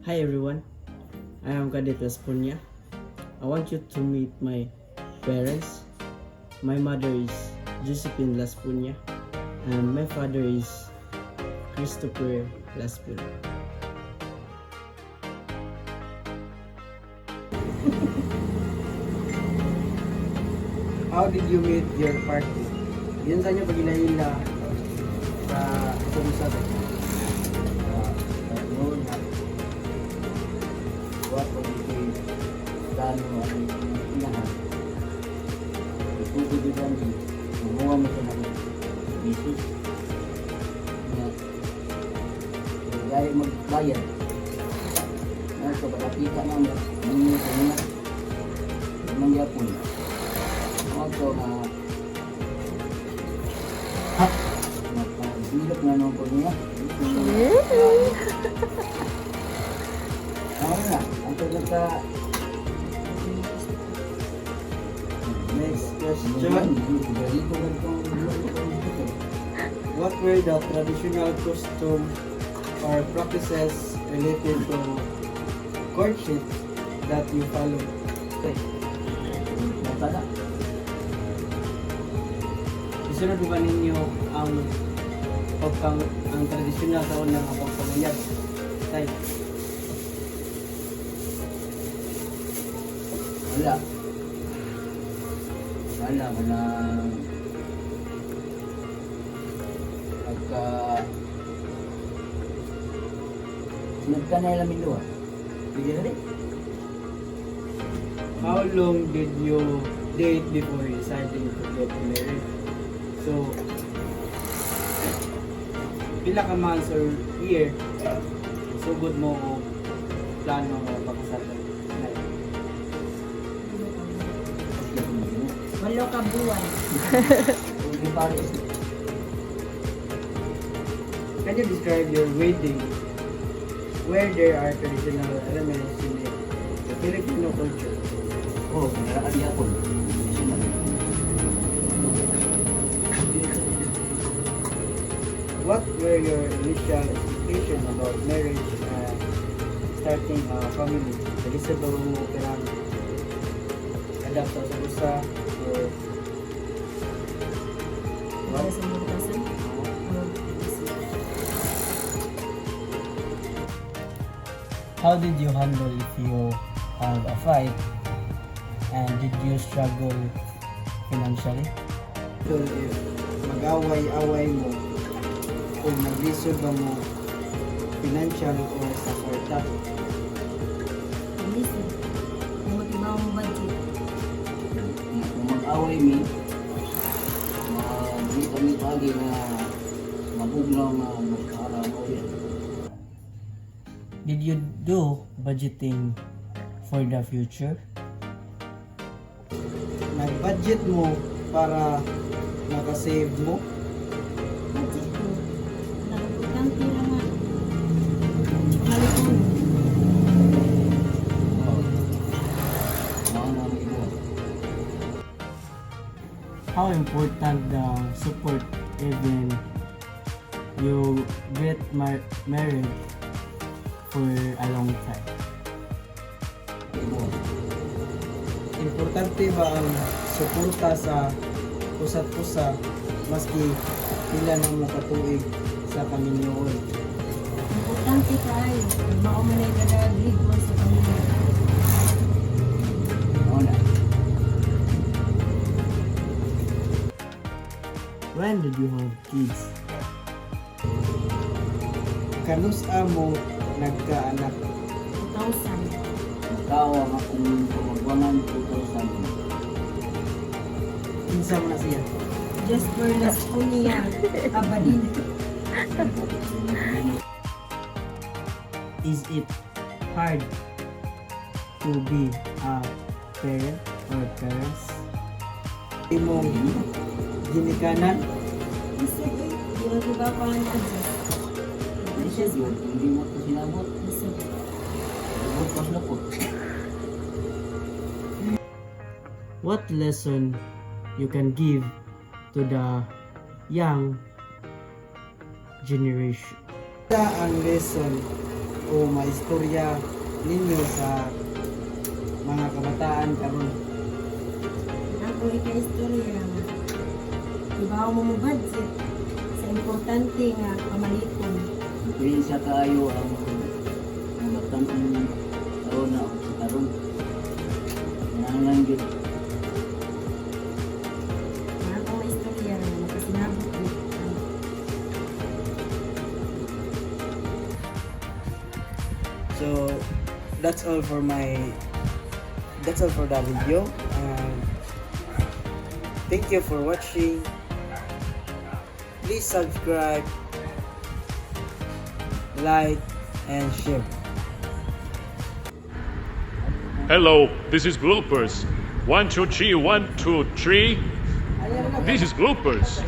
Hi everyone, I am Kadit Laspunya. I want you to meet my parents. My mother is Josephine Laspunya and my father is Christopher Laspunya. How did you meet your partner? Yun sa inyo pag-ila-ila sa Sumisat. Noon na buat ko ito plano ang inahan. Itutuloy lang din. Gumawa mo siya ng business. Gaya magbayad. So, pagkakita namin, hindi ko niya. Mangyapon. Also na hilap na nung ko niya. Ako na, ang pagkaka Next question. What were the traditional costume or practices related to courtship that you follow? Matala. Isunod ba ninyo ang ang tradisyonal sa unang pagpapayag? Tay. Wala. Pagka sinagka na ilang minuwa. Hindi na rin. How long did you date before deciding to get married? So, pila ka months or year sugod mo o plano mo pagkasal? Walo ka buwan. Hindi pares. Can you describe your wedding where there are traditional elements in the Filipino culture? Oh, pinaraan niya ako. What were your initial expectations about marriage and starting a family? Kalisa ba mo kailangan adapt sa usa or Para sa mga kasan. how did you handle if you have a fight and did you struggle financially? So if mag-away-away mo kung naglisod ba mo financial o sa kwarta? Listen. Kung matibaw mo budget. Kung mag-away mi, hindi kami pagi na mabugnaw na magkaharap o yan. Did you do budgeting for the future? Nag-budget mo para makasave mo? Budget ko. Nakapagkang tira nga. Malipon. Mga namin ibo. How important the support even you get married for a long time? Ibo. Importante ba ang suporta sa pusat-pusa maski pila ng makatuig sa kaminyoon? Importante tayo. Maumanay ka na ligwas sa pamilya. Oo na. When did you have kids? Kanusa mo nagkaanak? 2,000. Tawag akong pamagwangan 2,000. Kinsa mo na siya? Just for last kunya. Abadin. Is it hard to be a parent or parents? Imong ginikanan? Listen. Di ba diba pa ang adjust? Hindi siya yun. Hindi mo ito sinabot. Listen. Bukas na po. What lesson you can give to the young generation? Sa ang lesson o maistorya ninyo sa mga kabataan karon? Ako ika-istorya nga. Ibaw mo mo budget sa importante nga pamalikon. Diferensya kaayo ang batang karon na sa karon. Kailangan yun. Nga akong maistorya nga makasinabot ko. So that's all for the video. Thank you for watching. Please subscribe, like, and share. Hello, this is Bloopers. 1, 2, 3, 1, 2, 3. This is Bloopers.